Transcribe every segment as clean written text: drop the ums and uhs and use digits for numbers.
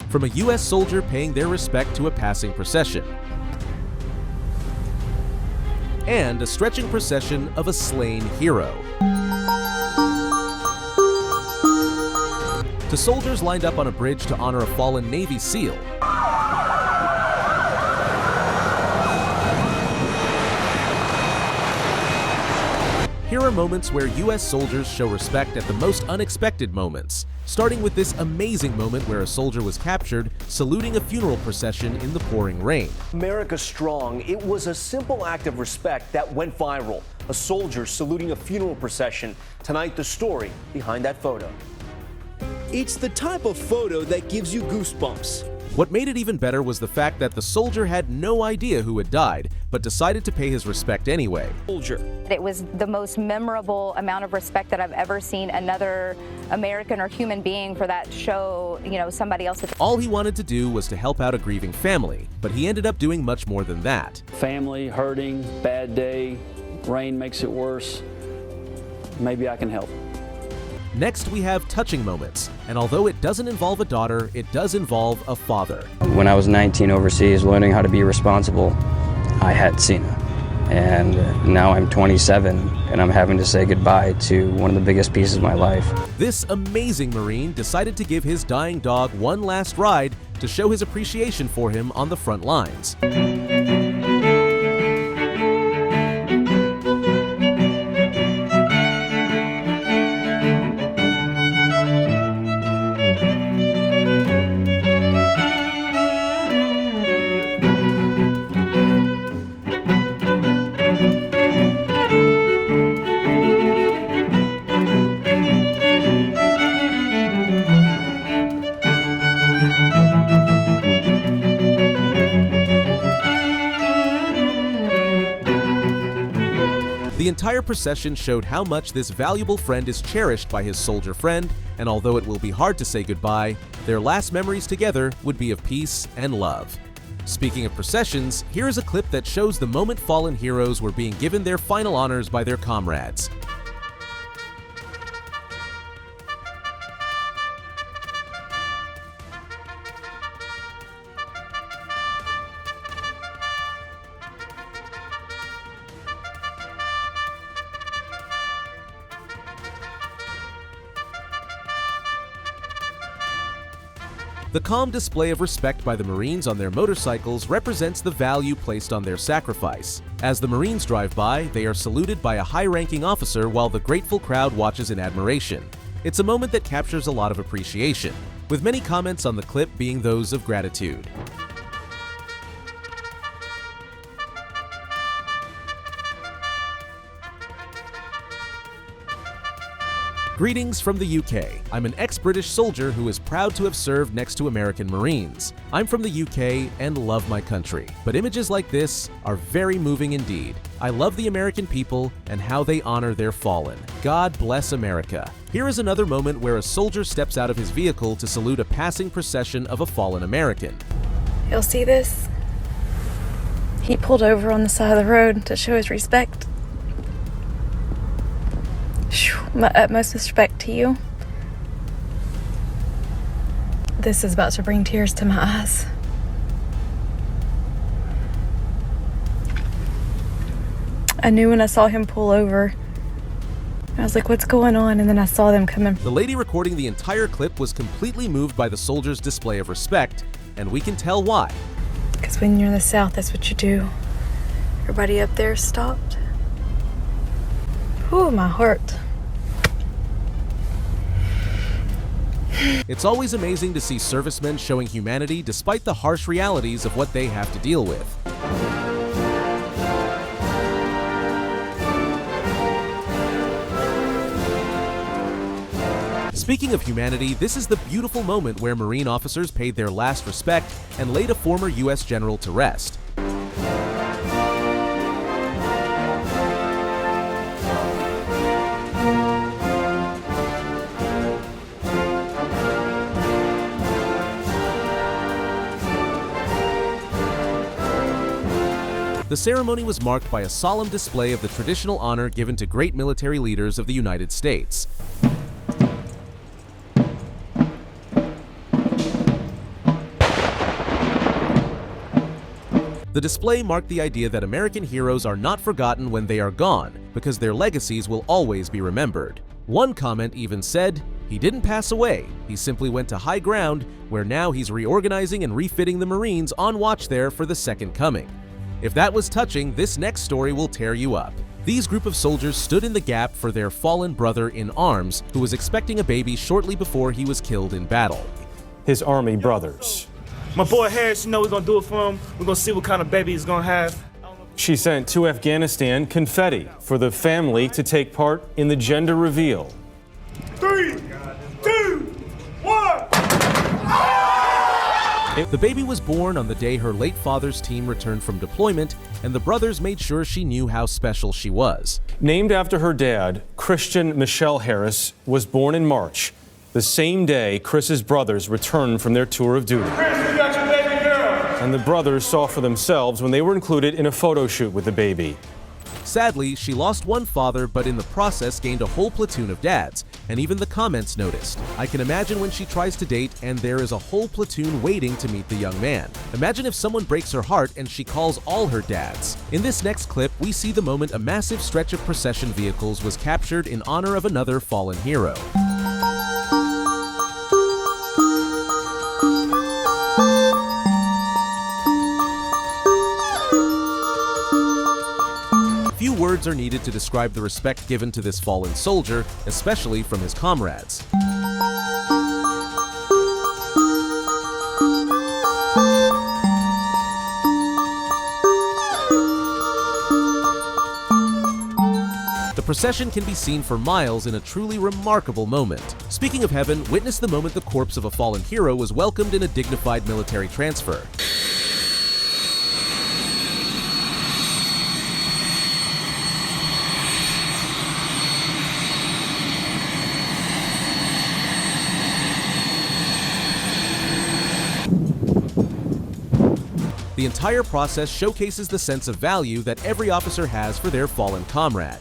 from a U.S. soldier paying their respect to a passing procession, and a stretching procession of a slain hero, to soldiers lined up on a bridge to honor a fallen Navy SEAL, here are moments where U.S. soldiers show respect at the most unexpected moments, starting with this amazing moment where a soldier was captured saluting a funeral procession in the pouring rain. America strong. It was a simple act of respect that went viral. A soldier saluting a funeral procession. Tonight, the story behind that photo. It's the type of photo that gives you goosebumps. What made it even better was the fact that the soldier had no idea who had died, but decided to pay his respect anyway. It was the most memorable amount of respect that I've ever seen another American or human being for that show, somebody else. All he wanted to do was to help out a grieving family, but he ended up doing much more than that. Family hurting, bad day, rain makes it worse. Maybe I can help. Next, we have touching moments, and although it doesn't involve a daughter, it does involve a father. When I was 19 overseas, learning how to be responsible, I had Sina. And now I'm 27, and I'm having to say goodbye to one of the biggest pieces of my life. This amazing Marine decided to give his dying dog one last ride to show his appreciation for him on the front lines. The entire procession showed how much this valuable friend is cherished by his soldier friend, and although it will be hard to say goodbye, their last memories together would be of peace and love. Speaking of processions, here is a clip that shows the moment fallen heroes were being given their final honors by their comrades. The calm display of respect by the Marines on their motorcycles represents the value placed on their sacrifice. As the Marines drive by, they are saluted by a high-ranking officer while the grateful crowd watches in admiration. It's a moment that captures a lot of appreciation, with many comments on the clip being those of gratitude. Greetings from the UK. I'm an ex-British soldier who is proud to have served next to American Marines. I'm from the UK and love my country, but images like this are very moving indeed. I love the American people and how they honor their fallen. God bless America. Here is another moment where a soldier steps out of his vehicle to salute a passing procession of a fallen American. You'll see this. He pulled over on the side of the road to show his respect. My utmost respect to you. This is about to bring tears to my eyes. I knew when I saw him pull over. I was like, what's going on? And then I saw them coming. The lady recording the entire clip was completely moved by the soldier's display of respect, and we can tell why. Because when you're in the South, that's what you do. Everybody up there stopped. Ooh, my heart. It's always amazing to see servicemen showing humanity despite the harsh realities of what they have to deal with. Speaking of humanity, this is the beautiful moment where Marine officers paid their last respect and laid a former U.S. general to rest. The ceremony was marked by a solemn display of the traditional honor given to great military leaders of the United States. The display marked the idea that American heroes are not forgotten when they are gone, because their legacies will always be remembered. One comment even said, "He didn't pass away, he simply went to high ground, where now he's reorganizing and refitting the Marines on watch there for the second coming." If that was touching, this next story will tear you up. These group of soldiers stood in the gap for their fallen brother in arms, who was expecting a baby shortly before he was killed in battle. His Army brothers. My boy Harris, you know we're gonna do it for him. We're gonna see what kind of baby he's gonna have. She sent to Afghanistan confetti for the family to take part in the gender reveal. 3, 2, 1. The baby was born on the day her late father's team returned from deployment, and the brothers made sure she knew how special she was. Named after her dad, Christian Michelle Harris was born in March, the same day Chris's brothers returned from their tour of duty. Chris, we got your baby girl. And the brothers saw for themselves when they were included in a photo shoot with the baby. Sadly, she lost one father, but in the process gained a whole platoon of dads, and even the comments noticed. I can imagine when she tries to date and there is a whole platoon waiting to meet the young man. Imagine if someone breaks her heart and she calls all her dads. In this next clip, we see the moment a massive stretch of procession vehicles was captured in honor of another fallen hero. Few words are needed to describe the respect given to this fallen soldier, especially from his comrades. The procession can be seen for miles in a truly remarkable moment. Speaking of heaven, witness the moment the corpse of a fallen hero was welcomed in a dignified military transfer. The entire process showcases the sense of value that every officer has for their fallen comrade.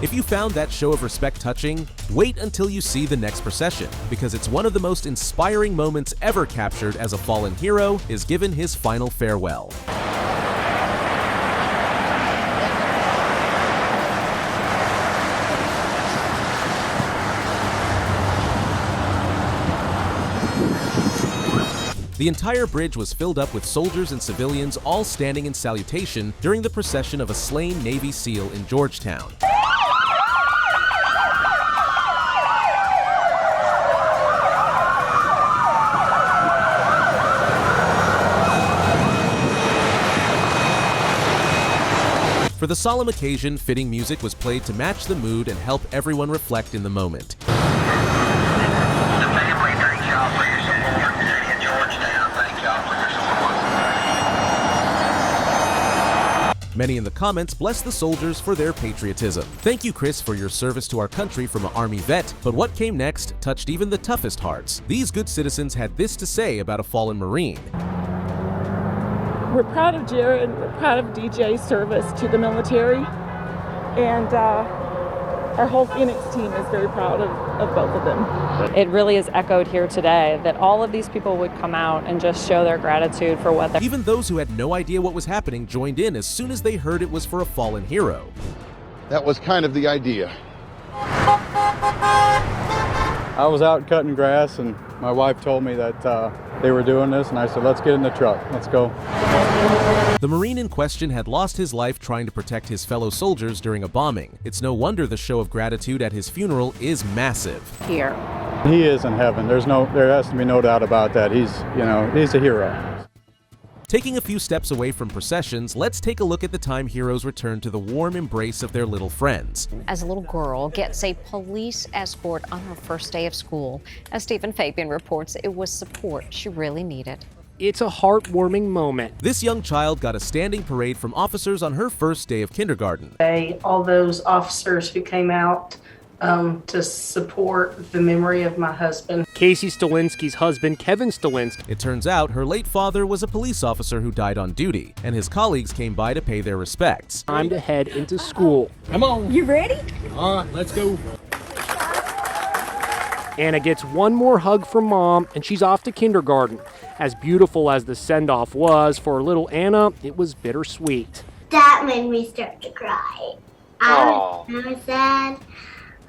If you found that show of respect touching, wait until you see the next procession, because it's one of the most inspiring moments ever captured as a fallen hero is given his final farewell. The entire bridge was filled up with soldiers and civilians all standing in salutation during the procession of a slain Navy SEAL in Georgetown. For the solemn occasion, fitting music was played to match the mood and help everyone reflect in the moment. The family thanks y'all for your support. The city of Georgetown thanks y'all for your support. Many in the comments blessed the soldiers for their patriotism. Thank you, Chris, for your service to our country from an Army vet, but what came next touched even the toughest hearts. These good citizens had this to say about a fallen Marine. We're proud of Jared, we're proud of DJ's service to the military, and our whole Phoenix team is very proud of both of them. It really is echoed here today that all of these people would come out and just show their gratitude for what they're... Even those who had no idea what was happening joined in as soon as they heard it was for a fallen hero. That was kind of the idea. I was out cutting grass and my wife told me that they were doing this, and I said, let's get in the truck, let's go. The Marine in question had lost his life trying to protect his fellow soldiers during a bombing. It's no wonder the show of gratitude at his funeral is massive. Here. He is in heaven. There has to be no doubt about that. He's a hero. Taking a few steps away from processions, let's take a look at the time heroes returned to the warm embrace of their little friends. As a little girl gets a police escort on her first day of school. As Stephen Fabian reports, it was support she really needed. It's a heartwarming moment. This young child got a standing parade from officers on her first day of kindergarten. All those officers who came out to support the memory of my husband. Casey Stolinsky's husband, Kevin Stolinsky. It turns out her late father was a police officer who died on duty, and his colleagues came by to pay their respects. Time to head into school. Come on. You ready? All right, let's go. Anna gets one more hug from Mom, and she's off to kindergarten. As beautiful as the send-off was for little Anna, it was bittersweet. That made me start to cry. I was sad.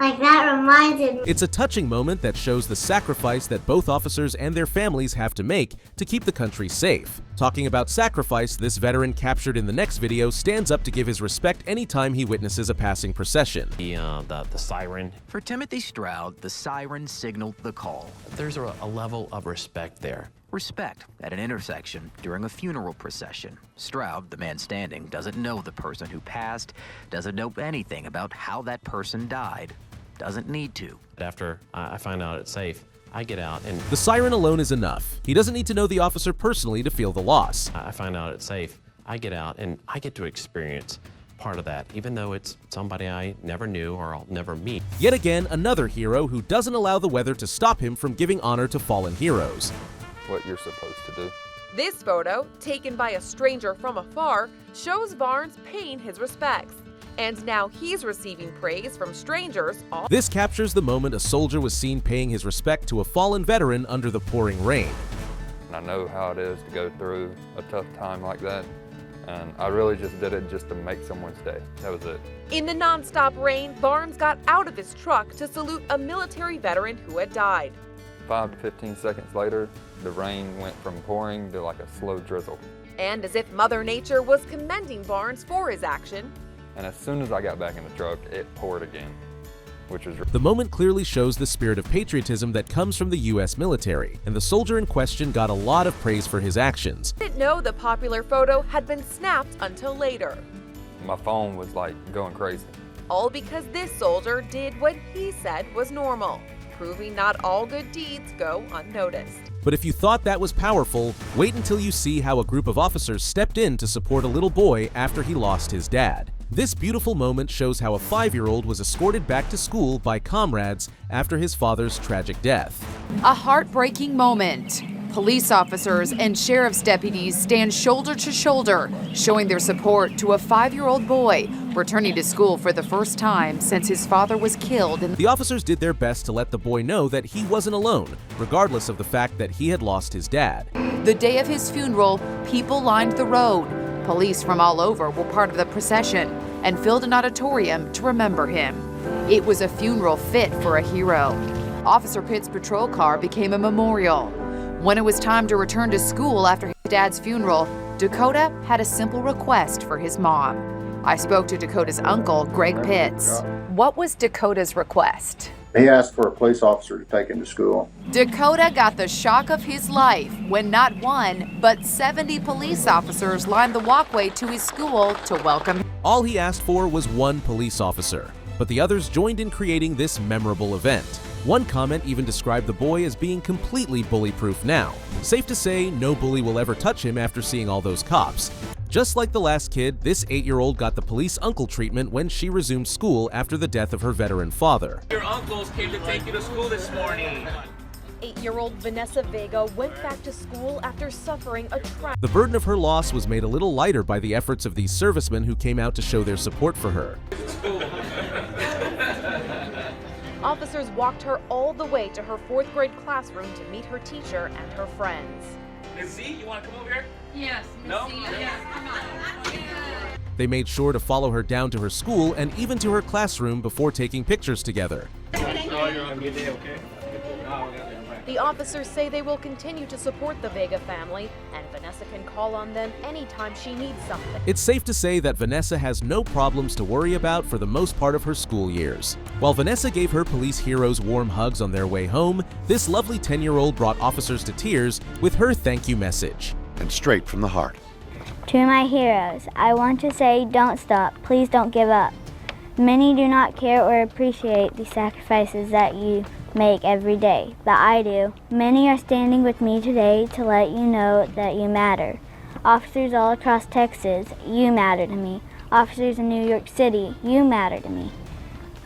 Like, that reminded me. It's a touching moment that shows the sacrifice that both officers and their families have to make to keep the country safe. Talking about sacrifice, this veteran captured in the next video stands up to give his respect anytime he witnesses a passing procession. The siren. For Timothy Stroud, the siren signaled the call. There's a level of respect there. Respect at an intersection during a funeral procession. Stroud, the man standing, doesn't know the person who passed, doesn't know anything about how that person died. Doesn't need to. After I find out it's safe, I get out and... The siren alone is enough. He doesn't need to know the officer personally to feel the loss. I find out it's safe, I get out and I get to experience part of that, even though it's somebody I never knew or I'll never meet. Yet again, another hero who doesn't allow the weather to stop him from giving honor to fallen heroes. What you're supposed to do. This photo, taken by a stranger from afar, shows Barnes paying his respects. And now he's receiving praise from strangers. This captures the moment a soldier was seen paying his respect to a fallen veteran under the pouring rain. I know how it is to go through a tough time like that, and I really just did it just to make someone's day. That was it. In the nonstop rain, Barnes got out of his truck to salute a military veteran who had died. 5 to 15 seconds later, the rain went from pouring to like a slow drizzle. And as if Mother Nature was commending Barnes for his action. And as soon as I got back in the truck, it poured again, which was... The moment clearly shows the spirit of patriotism that comes from the U.S. military, and the soldier in question got a lot of praise for his actions. Didn't know the popular photo had been snapped until later. My phone was like going crazy. All because this soldier did what he said was normal, proving not all good deeds go unnoticed. But if you thought that was powerful, wait until you see how a group of officers stepped in to support a little boy after he lost his dad. This beautiful moment shows how a 5-year-old was escorted back to school by comrades after his father's tragic death. A heartbreaking moment. Police officers and sheriff's deputies stand shoulder to shoulder, showing their support to a 5-year-old boy returning to school for the first time since his father was killed. The officers did their best to let the boy know that he wasn't alone, regardless of the fact that he had lost his dad. The day of his funeral, people lined the road. Police from all over were part of the procession and filled an auditorium to remember him. It was a funeral fit for a hero. Officer Pitt's patrol car became a memorial. When it was time to return to school after his dad's funeral, Dakota had a simple request for his mom. I spoke to Dakota's uncle, Greg Pitts. What was Dakota's request? He asked for a police officer to take him to school. Dakota got the shock of his life when not one, but 70 police officers lined the walkway to his school to welcome him. All he asked for was one police officer, but the others joined in creating this memorable event. One comment even described the boy as being completely bully-proof now. Safe to say, no bully will ever touch him after seeing all those cops. Just like the last kid, this 8-year-old got the police uncle treatment when she resumed school after the death of her veteran father. Your uncles came to take you to school this morning. 8-year-old Vanessa Vega went back to school after suffering a tragedy. The burden of her loss was made a little lighter by the efforts of these servicemen who came out to show their support for her. Officers walked her all the way to her 4th grade classroom to meet her teacher and her friends. Miss Z, you want to come over here? Yes, No? yes, come on. They made sure to follow her down to her school and even to her classroom before taking pictures together. The officers say they will continue to support the Vega family, and Vanessa can call on them anytime she needs something. It's safe to say that Vanessa has no problems to worry about for the most part of her school years. While Vanessa gave her police heroes warm hugs on their way home, this lovely 10-year-old brought officers to tears with her thank you message. And straight from the heart. To my heroes, I want to say don't stop. Please don't give up. Many do not care or appreciate the sacrifices that you make every day, but I do. Many are standing with me today to let you know that you matter. Officers all across Texas, you matter to me. Officers in New York City, you matter to me.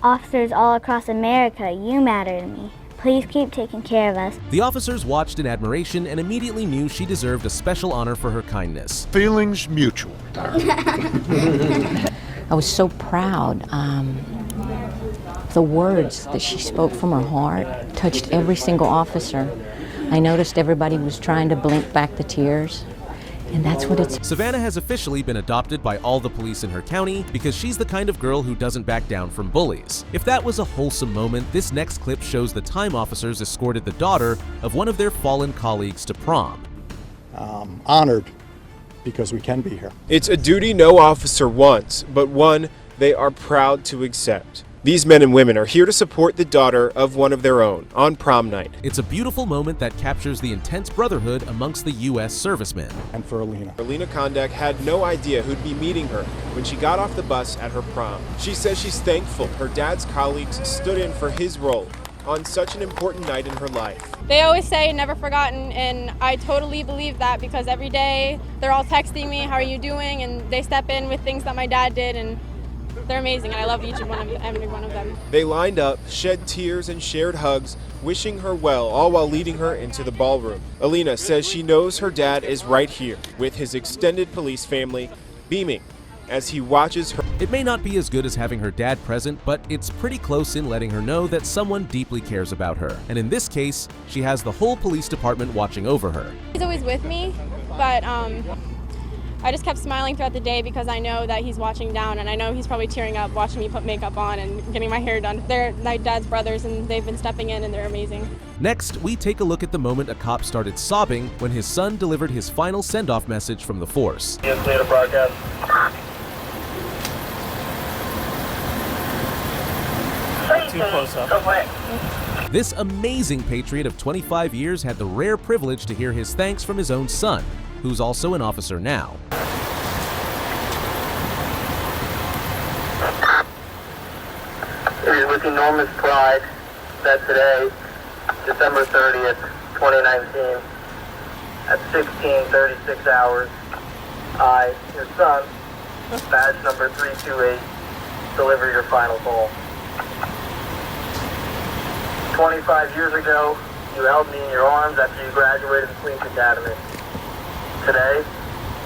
officers all across America, you matter to me. Please keep taking care of us. The officers watched in admiration and immediately knew she deserved a special honor for her kindness. Feelings mutual. I was so proud. The words that she spoke from her heart touched every single officer. I noticed everybody was trying to blink back the tears. And that's what it's... Savannah has officially been adopted by all the police in her county because she's the kind of girl who doesn't back down from bullies. If that was a wholesome moment, this next clip shows the time officers escorted the daughter of one of their fallen colleagues to prom. Honored because we can be here. It's a duty no officer wants, but one they are proud to accept. These men and women are here to support the daughter of one of their own on prom night. It's a beautiful moment that captures the intense brotherhood amongst the U.S. servicemen. And for Alina. Alina Kondak had no idea who'd be meeting her when she got off the bus at her prom. She says she's thankful her dad's colleagues stood in for his role on such an important night in her life. They always say never forgotten, and I totally believe that because every day they're all texting me, how are you doing? And they step in with things that my dad did, and they're amazing, and I love every one of them. They lined up, shed tears, and shared hugs, wishing her well, all while leading her into the ballroom. Alina says she knows her dad is right here with his extended police family, beaming as he watches her. It may not be as good as having her dad present, but it's pretty close in letting her know that someone deeply cares about her. And in this case, she has the whole police department watching over her. He's always with me, but I just kept smiling throughout the day because I know that he's watching down, and I know he's probably tearing up watching me put makeup on and getting my hair done. They're my dad's brothers, and they've been stepping in, and they're amazing. Next, we take a look at the moment a cop started sobbing when his son delivered his final send-off message from the force. Yes, later, broadcast. Too close up. This amazing patriot of 25 years had the rare privilege to hear his thanks from his own son, who's also an officer now. It is with enormous pride that today, December 30th, 2019, at 16:36 hours, I, your son, badge number 328, deliver your final call. 25 years ago, you held me in your arms after you graduated the Police Academy. Today,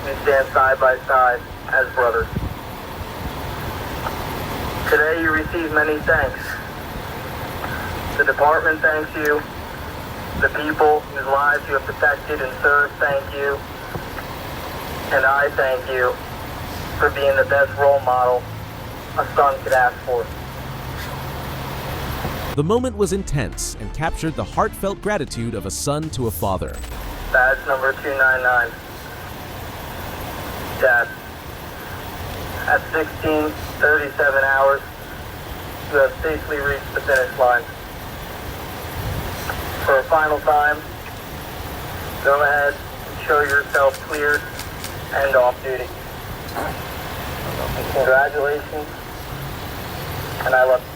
we stand side by side as brothers. Today, you receive many thanks. The department thanks you. The people whose lives you have protected and served thank you. And I thank you for being the best role model a son could ask for. The moment was intense and captured the heartfelt gratitude of a son to a father. Badge number 299. Dad, at 16:37 hours, you have safely reached the finish line. For a final time, go ahead and show yourself cleared and off duty. Congratulations, and I love you.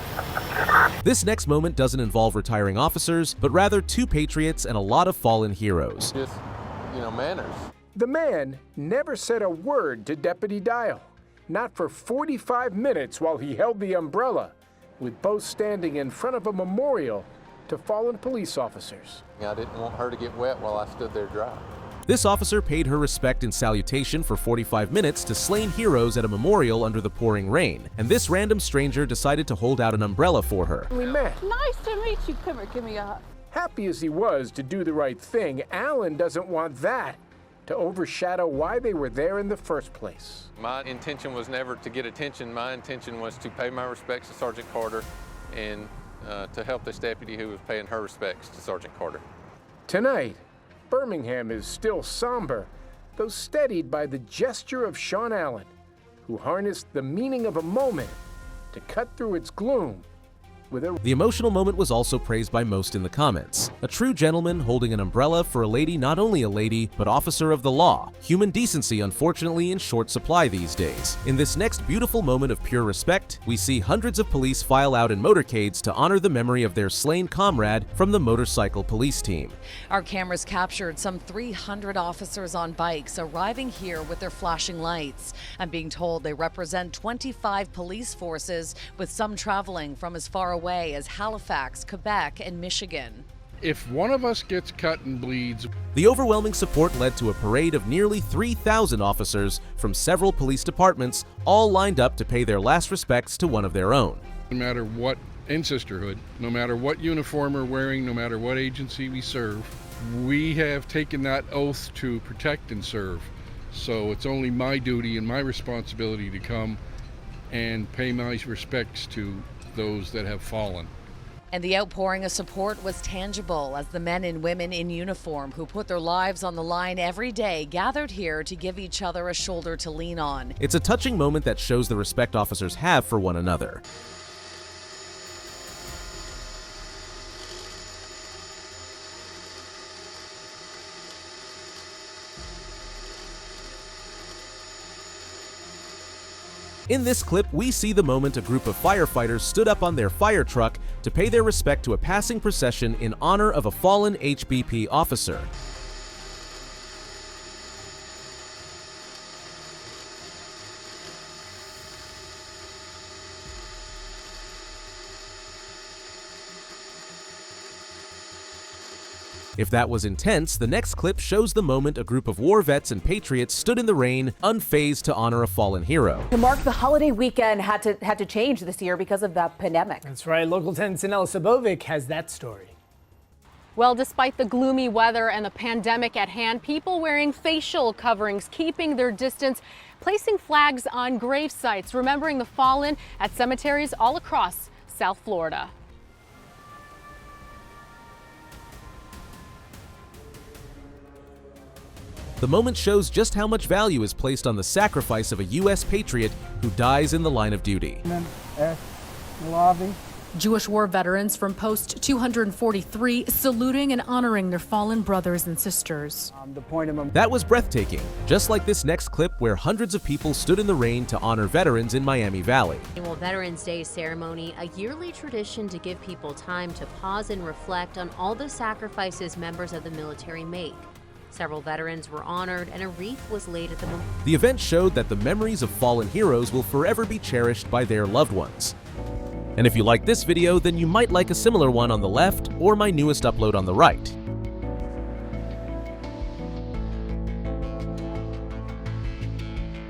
This next moment doesn't involve retiring officers, but rather two patriots and a lot of fallen heroes. Just, manners. The man never said a word to Deputy Dial, not for 45 minutes while he held the umbrella, with both standing in front of a memorial to fallen police officers. I didn't want her to get wet while I stood there dry. This officer paid her respect and salutation for 45 minutes to slain heroes at a memorial under the pouring rain, and this random stranger decided to hold out an umbrella for her. We met. Nice to meet you. Come here, give me a hug. Happy as he was to do the right thing, Alan doesn't want that to overshadow why they were there in the first place. My intention was never to get attention. My intention was to pay my respects to Sergeant Carter and to help this deputy who was paying her respects to Sergeant Carter. Tonight, Birmingham is still somber, though steadied by the gesture of Sean Allen, who harnessed the meaning of a moment to cut through its gloom with her. The emotional moment was also praised by most in the comments. A true gentleman holding an umbrella for a lady, not only a lady, but officer of the law. Human decency, unfortunately, in short supply these days. In this next beautiful moment of pure respect, we see hundreds of police file out in motorcades to honor the memory of their slain comrade from the motorcycle police team. Our cameras captured some 300 officers on bikes arriving here with their flashing lights. I'm being told they represent 25 police forces, with some traveling from as far away as Halifax, Quebec, and Michigan. If one of us gets cut and bleeds. The overwhelming support led to a parade of nearly 3,000 officers from several police departments, all lined up to pay their last respects to one of their own. No matter what, in sisterhood, no matter what uniform we're wearing, no matter what agency we serve, we have taken that oath to protect and serve. So it's only my duty and my responsibility to come and pay my respects to those that have fallen. And the outpouring of support was tangible as the men and women in uniform who put their lives on the line every day gathered here to give each other a shoulder to lean on. It's a touching moment that shows the respect officers have for one another. In this clip, we see the moment a group of firefighters stood up on their fire truck to pay their respect to a passing procession in honor of a fallen HBP officer. If that was intense, the next clip shows the moment a group of war vets and patriots stood in the rain, unfazed to honor a fallen hero. To mark the holiday weekend had to change this year because of the pandemic. That's right. Local 10's Anela Sabovic has that story. Well, despite the gloomy weather and the pandemic at hand, people wearing facial coverings, keeping their distance, placing flags on grave sites, remembering the fallen at cemeteries all across South Florida. The moment shows just how much value is placed on the sacrifice of a U.S. patriot who dies in the line of duty. Jewish war veterans from Post 243 saluting and honoring their fallen brothers and sisters. That was breathtaking, just like this next clip where hundreds of people stood in the rain to honor veterans in Miami Valley. Annual Veterans Day ceremony, a yearly tradition to give people time to pause and reflect on all the sacrifices members of the military make. Several veterans were honored and a wreath was laid at the memorial. The event showed that the memories of fallen heroes will forever be cherished by their loved ones. And if you like this video, then you might like a similar one on the left or my newest upload on the right.